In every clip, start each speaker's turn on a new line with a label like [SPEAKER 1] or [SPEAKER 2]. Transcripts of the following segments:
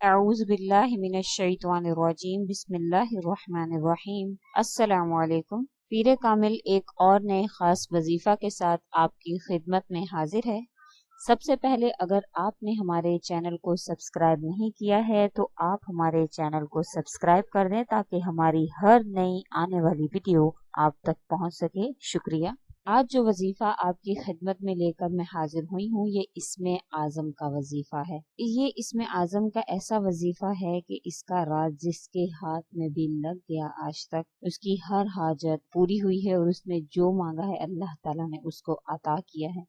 [SPEAKER 1] अऊज़ु बिल्लाहि मिनश्शैतानिर्रजीम बिस्मिल्लाहिर्रहमानिर्रहीम। अस्सलामु अलैकुम। पीरे कामिल एक और नए खास वजीफा के साथ आपकी खिदमत में हाजिर है। सबसे पहले अगर आपने हमारे चैनल को सब्सक्राइब नहीं किया है तो आप हमारे चैनल को सब्सक्राइब कर दें ताकि हमारी हर नई आने वाली वीडियो आप तक पहुंच सके। शुक्रिया। आज जो वजीफा आपकी खिदमत में लेकर मैं हाजिर हुई हूँ ये इसमें आज़म का वजीफा है। ये इसमें आज़म का ऐसा वजीफा है कि इसका राज जिसके हाथ में भी लग गया आज तक उसकी हर हाजत पूरी हुई है और उसने जो मांगा है अल्लाह ताला ने उसको अता किया है।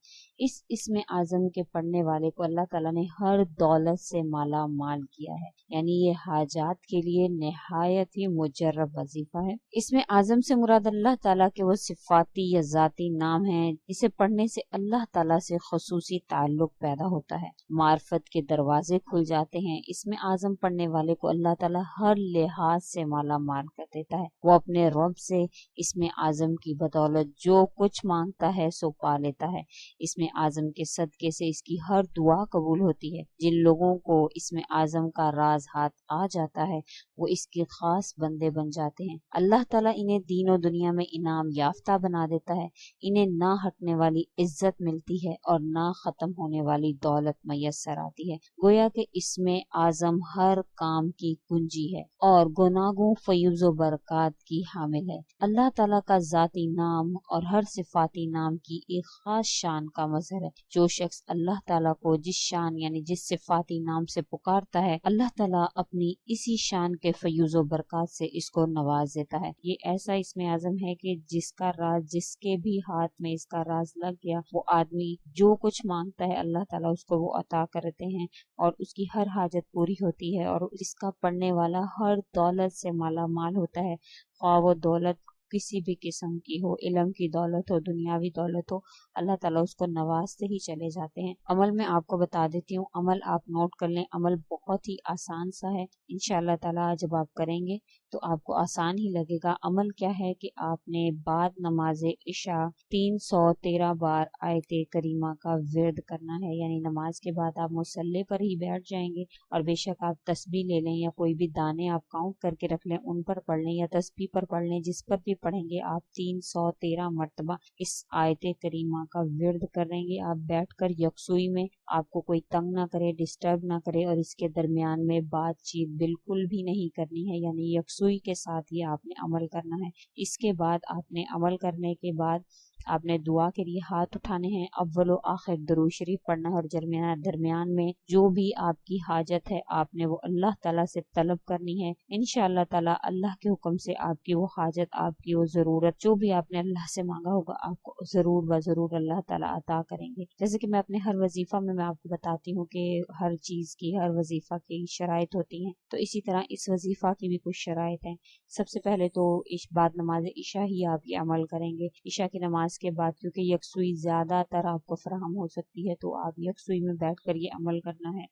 [SPEAKER 1] इसमें आज़म के पढ़ने वाले को अल्लाह ताला ने हर दौलत से माला माल किया है, यानी ये हाजात के लिए निहायत ही मुजर्रब वजीफा है। इसमें आज़म से मुराद अल्लाह ताला के वो सिफाती या जाती नाम है जिसे पढ़ने से अल्लाह ताला से खुसूसी ताल्लुक पैदा होता है, मार्फत के दरवाजे खुल जाते हैं। इसमें आज़म पढ़ने वाले को अल्लाह ताला हर लिहाज से माला माल कर देता है। वो अपने रब से इसमें आज़म की बदौलत जो कुछ मांगता है सो पा लेता है। इसमें आज़म के सदके से इसकी हर दुआ कबूल होती है। जिन लोगों को इसमें आज़म का राज हाथ आ जाता है वो इसके खास बंदे बन जाते हैं। अल्लाह ताला इन्हें दीनों दुनिया में इनाम याफ्ता बना देता है। इन्हें ना हटने वाली इज्जत मिलती है और ना खत्म होने वाली दौलत मैसर आती है। गोया कि इसमें आज़म हर काम की कुंजी है और गुनागों फयूज व बरकत की हामिल है। अल्लाह ताला का जाती नाम और हर सिफाती नाम की एक खास शान का मजहर है। जो शख्स अल्लाह ताला को जिस शान यानी जिस सिफाती नाम से पुकारता है अल्लाह ताला अपनी इसी शान के फयूज व बरकत से इसको नवाज देता है। ये ऐसा इसमें आज़म है कि जिसका राज जिसके भी हाथ में इसका राज लग गया वो आदमी जो कुछ मांगता है अल्लाह ताला उसको वो अता करते हैं और उसकी हर हाजत पूरी होती है और इसका पढ़ने वाला हर दौलत से माला माल होता है। ख्वाह वो दौलत किसी भी किस्म की हो, इल्म की दौलत हो, दुनियावी दौलत हो, अल्लाह ताला उसको नवाजते ही चले जाते हैं। अमल में आपको बता देती हूँ, अमल आप नोट कर लें। अमल बहुत ही आसान सा है, इंशाअल्लाह ताला जब आप करेंगे तो आपको आसान ही लगेगा। अमल क्या है कि आपने बाद नमाज इशा 313 बार आयत करीमा का विर्द करना है, यानी नमाज के बाद आप मुसल्ले पर ही बैठ जाएंगे और बेशक आप तस्बीह ले लें या कोई भी दाने आप काउंट करके रख लें उन पर पढ़ लें या तस्बीह पर पढ़ लें, जिस पर भी पढ़ेंगे आप 313 मरतबा इस आयत करीमा का विर्द करेंगे। आप बैठकर यकसुई में, आपको कोई तंग ना करे, डिस्टर्ब ना करे और इसके दरमियान में बातचीत बिल्कुल भी नहीं करनी है, यानी यकसुई के साथ ही आपने अमल करना है। इसके बाद आपने अमल करने के बाद आपने दुआ के लिए हाथ उठाने हैं, अव्वल व आखिर दुरूद शरीफ पढ़ना है और दरमियान में जो भी आपकी हाजत है आपने वो अल्लाह ताला से तलब करनी है। इंशाअल्लाह ताला अल्लाह के हुक्म से आपकी वो हाजत, आपकी वो ज़रूरत जो भी आपने अल्लाह से मांगा होगा आपको ज़रूर व ज़रूर अल्लाह ताला अता करेंगे। जैसे कि मैं अपने हर वजीफा में मैं आपको बताती हूँ कि हर चीज़ की, हर वजीफा की शराइत होती हैं, तो इसी तरह इस वजीफा की भी कुछ शराइत हैं। सबसे पहले तो बाद नमाज इशा ही आप ये अमल करेंगे। इशा की नमाज के बाद क्योंकि यकसुई ज्यादातर आपको फराहम हो सकती है तो आप यकसुई में बैठकर ये अमल करना है।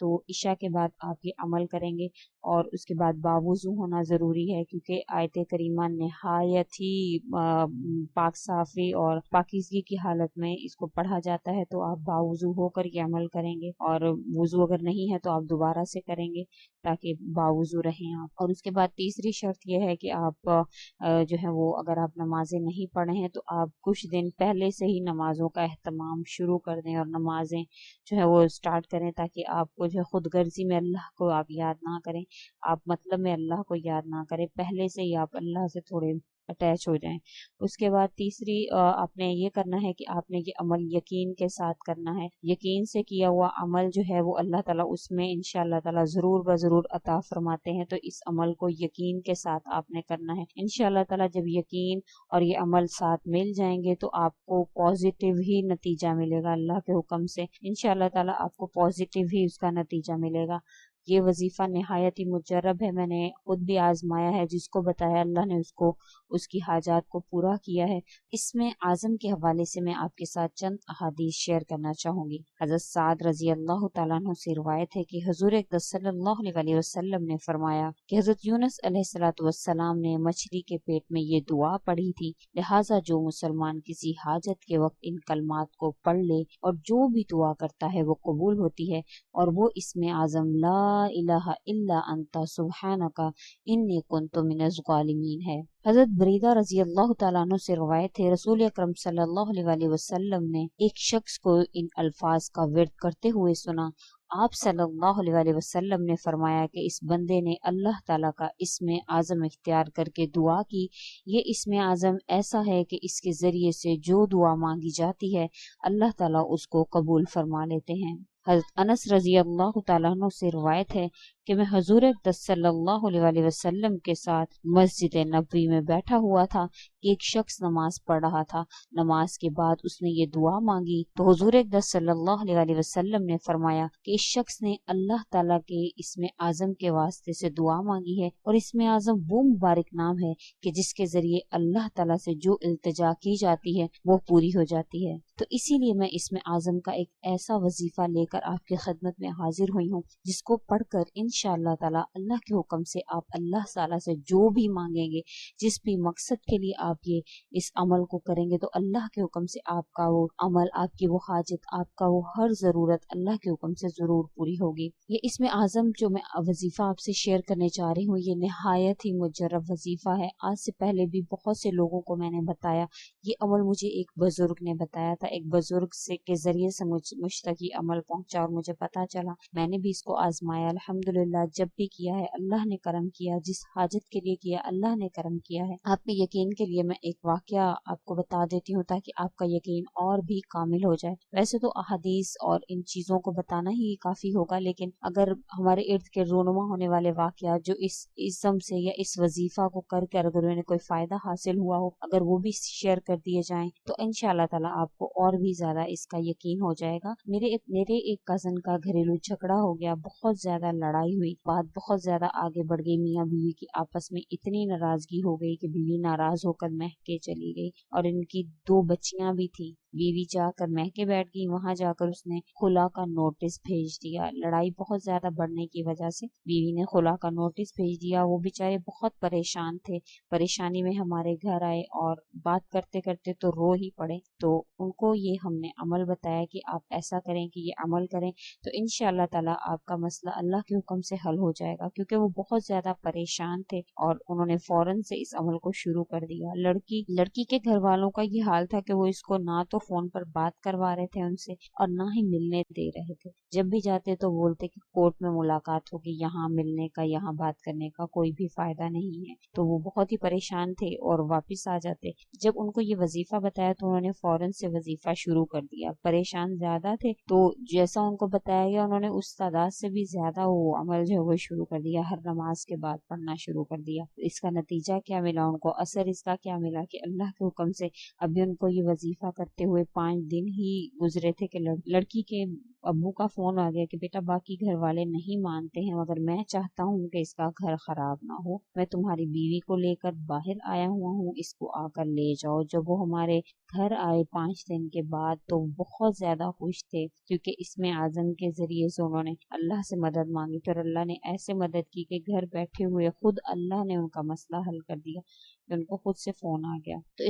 [SPEAKER 1] तो इशा के बाद आप ये अमल करेंगे और उसके बाद बावुज़ू होना ज़रूरी है क्योंकि आयत करीमा नहायत ही पाक साफ़ी और पाकीज़गी की हालत में इसको पढ़ा जाता है। तो आप बावुज़ू होकर ये अमल करेंगे और वुज़ू अगर नहीं है तो आप दोबारा से करेंगे ताकि बावुज़ू रहें आप। और उसके बाद तीसरी शर्त यह है कि आप जो है वो अगर आप नमाजें नहीं पढ़े हैं तो आप कुछ दिन पहले से ही नमाजों का एहतमाम शुरू कर दें और नमाजें जो है वो स्टार्ट करें ताकि आपको जो खुद गर्जी में अल्लाह को आप याद ना करें, आप मतलब में अल्लाह को याद ना करें, पहले से ही आप अल्लाह से थोड़े अटैच हो जाएं। उसके बाद तीसरी आपने ये करना है कि आपने ये अमल यकीन के साथ करना है। यकीन से किया हुआ अमल जो है वो अल्लाह ताला उसमें इंशाअल्लाह ताला ज़रूर व ज़रूर अता फरमाते हैं। तो इस अमल को यकीन के साथ आपने करना है। इंशाअल्लाह ताला जब यकीन और ये अमल साथ मिल जाएंगे तो आपको पॉजिटिव ही नतीजा मिलेगा। अल्लाह के हुक्म से इंशाअल्लाह ताला आपको पॉजिटिव ही उसका नतीजा मिलेगा। ये वजीफा नहायत ही मुजर्रब है, मैंने खुद भी आजमाया है, जिसको बताया अल्लाह ने उसको उसकी हाजात को पूरा किया है। इसमें आज़म के हवाले से मैं आपके साथ चंद अहादीस शेयर करना चाहूँगी। हज़रत साद रज़ी अल्लाह तआला अन्हु से रिवायत है कि हुज़ूर अक़दस सल्लल्लाहु अलैहि वसल्लम ने फरमाया कि हज़रत यूनुस अलैहिस्सलाम ने मछली के पेट में ये दुआ पढ़ी थी, लिहाजा जो मुसलमान किसी हाजत के वक्त इन कलमात को पढ़ ले और जो भी दुआ करता है वो कबूल होती है। और वो इसमें आज़म ला इलाहा इल्ला अंता सुब्हानका इन्नी कुन्तु मिनज़ ज़ालिमीन है। हज़रत बरीदा रज़ी अल्लाह तआला अन्हु से रवायत है, रसूल अकरम सल्लल्लाहु अलैहि वसल्लम ने एक शख्स को इन अल्फाज का विर्द करते हुए सुना। आप सल्लल्लाहु अलैहि वसल्लम ने फरमाया कि इस बंदे ने अल्लाह ताला का इस्मे आज़म इख्तियार करके दुआ की। ये इस्मे आज़म ऐसा है कि इसके ज़रिए से जो दुआ मांगी जाती है अल्लाह ताला उसको कबूल फरमा लेते हैं। हज़रत अनस रज़ी अल्लाह तआला अन्हु से रिवायत है कि मैं हुज़ूर अक़दस सल्लल्लाहु अलैहि वसल्लम के साथ मस्जिद नबवी में बैठा हुआ था कि एक शख्स नमाज पढ़ रहा था। नमाज के बाद उसने ये दुआ मांगी तो हुज़ूर अक़दस सल्लल्लाहु अलैहि वसल्लम ने फरमाया कि इस शख्स ने अल्लाह ताला के इसमें आज़म के वास्ते से दुआ मांगी है और इसमें आज़म वो मुबारक नाम है कि जिसके जरिए अल्लाह ताला से जो इल्तिजा की जाती है वो पूरी हो जाती है। तो इसीलिए मैं इसमें आज़म का एक ऐसा वजीफा लेकर आपकी खिदमत में हाजिर हुई हूँ जिसको पढ़कर इंशाअल्लाह ताला अल्लाह के हुक्म से आप अल्लाह ताला से जो भी मांगेंगे, जिस भी मकसद के लिए आप ये इस अमल को करेंगे तो अल्लाह के हुक्म से आपका वो अमल, आपकी वो हाजत, आपका वो हर जरूरत अल्लाह के हुक्म से जरूर पूरी होगी। ये इसमें आज़म जो मैं वजीफा आपसे शेयर करने जा रही हूँ ये निहायत ही मुजर्रब वजीफा है। आज से पहले भी बहुत से लोगों को मैंने बताया। ये अमल मुझे एक बुजुर्ग ने बताया था, एक बुजुर्ग से के जरिए से मुझ तक ये अमल पहुंचा और मुझे पता चला। मैंने भी इसको आजमाया, अल्हम्दुलिल्लाह जब भी किया है अल्लाह ने करम किया, जिस हाजत के लिए किया अल्लाह ने करम किया है। आपके यकीन के लिए मैं एक वाकया आपको बता देती हूँ ताकि आपका यकीन और भी कामिल हो जाए। वैसे तो अहादीस और इन चीजों को बताना ही काफी होगा, लेकिन अगर हमारे इर्द गिर्द रोनुमा होने वाले वाकया जो इस इस्म से या इस वजीफा को करके अगर उन्हें कोई फायदा हासिल हुआ हो, अगर वो भी शेयर कर दिए जाएं तो इंशाअल्लाह ताला आपको और भी ज्यादा इसका यकीन हो जाएगा। मेरे एक कजन का घरेलू झगड़ा हो गया, बहुत ज्यादा लड़ाई हुई, बात बहुत ज्यादा आगे बढ़ गई। मियाँ बीवी की आपस में इतनी नाराजगी हो गई कि बीवी नाराज होकर महके चली गई और इनकी 2 बच्चियां भी थी। बीवी जाकर महके बैठ गई, वहां जाकर उसने खुला का नोटिस भेज दिया। लड़ाई बहुत ज्यादा बढ़ने की वजह से बीवी ने खुला का नोटिस भेज दिया। वो बेचारे बहुत परेशान थे, परेशानी में हमारे घर आए और बात करते करते तो रो ही पड़े। तो उनको ये हमने अमल बताया कि आप ऐसा करें कि ये अमल करें तो इंशाअल्लाह ताला आपका मसला अल्लाह के हुक्म से हल हो जाएगा, क्योंकि वो बहुत ज्यादा परेशान थे और उन्होंने फौरन से इस अमल को शुरू कर दिया। लड़की के घर वालों का ये हाल था कि वो इसको ना तो फोन पर बात करवा रहे थे उनसे और ना ही मिलने दे रहे थे। जब भी जाते तो बोलते कि कोर्ट में मुलाकात होगी, यहाँ मिलने का, यहाँ बात करने का कोई भी फायदा नहीं है। तो वो बहुत ही परेशान थे और वापस आ जाते। जब उनको ये वजीफा बताया तो उन्होंने फौरन से वजीफा शुरू कर दिया। परेशान ज्यादा थे तो जैसा उनको बताया गया उन्होंने उस तादाद से भी ज्यादा वो अमल जो है वो शुरू कर दिया, हर नमाज के बाद पढ़ना शुरू कर दिया। इसका नतीजा क्या मिला उनको, असर इसका क्या मिला कि अल्लाह के हुक्म से अभी उनको ये वजीफा करते हुए 5 दिन ही गुजरे थे कि लड़की के अब्बू का फोन आ गया कि बेटा बाकी घर वाले नहीं मानते हैं मगर मैं चाहता हूँ कि इसका घर खराब ना हो, मैं तुम्हारी बीवी को लेकर बाहर आया हुआ हूँ, इसको आकर ले जाओ। जब वो हमारे घर आए 5 दिन के बाद तो बहुत ज्यादा खुश थे, क्योंकि इसमें आज़म के जरिए से उन्होंने अल्लाह से मदद मांगी तो अल्लाह ने ऐसे मदद की कि घर बैठे हुए खुद अल्लाह ने उनका मसला हल कर दिया। उनको खुद से फोन आ गया। तो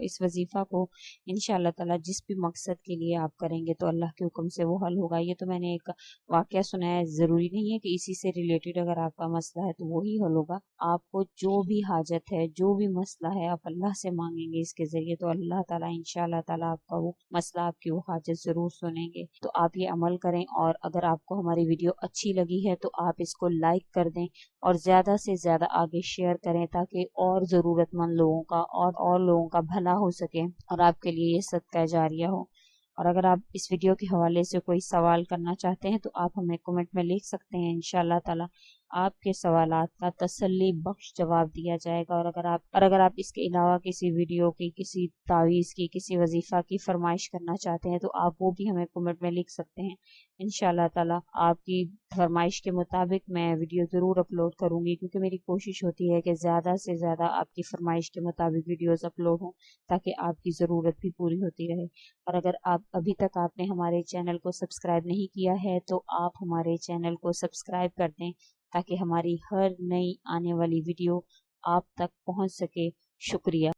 [SPEAKER 1] इस वजीफा को इंशाअल्लाह ताला जिस भी मकसद के लिए आप करेंगे तो अल्लाह के हुक्म से वो हल होगा। ये तो मैंने एक वाकया सुनाया, जरूरी नहीं है कि इसी से रिलेटेड अगर आपका मसला है तो वो ही हल होगा। आपको जो भी हाजत है, जो भी मसला है, आप अल्लाह से मांगेंगे इसके जरिए तो अल्लाह ताला इंशाअल्लाह ताला आपका वो मसला, आपकी वो हाजत जरूर सुनेंगे। तो आप ये अमल करें और अगर आपको हमारी वीडियो अच्छी लगी है तो आप इसको लाइक कर दें और ज्यादा से ज्यादा आगे शेयर करें ताकि और जरूरतमंद लोगों का और लोगों का भला हो सके और आपके लिए ये सदका जारिया हो। और अगर आप इस वीडियो के हवाले से कोई सवाल करना चाहते हैं तो आप हमें कमेंट में लिख सकते हैं। इंशाअल्लाह ताला आपके सवालात का तसल्ली बख्श जवाब दिया जाएगा। और अगर आप इसके अलावा किसी वीडियो की, किसी तावीज़ की, किसी वजीफा की फरमाइश करना चाहते हैं तो आप वो भी हमें कमेंट में लिख सकते हैं। इंशाअल्लाह ताला आपकी फरमाइश के मुताबिक मैं वीडियो ज़रूर अपलोड करूंगी, क्योंकि मेरी कोशिश होती है कि ज़्यादा से ज़्यादा आपकी फरमाइश के मुताबिक वीडियोस अपलोड हों ताकि आपकी ज़रूरत भी पूरी होती रहे। और अगर आप अभी तक आपने हमारे चैनल को सब्सक्राइब नहीं किया है तो आप हमारे चैनल को सब्सक्राइब कर दें ताकि हमारी हर नई आने वाली वीडियो आप तक पहुंच सके। शुक्रिया।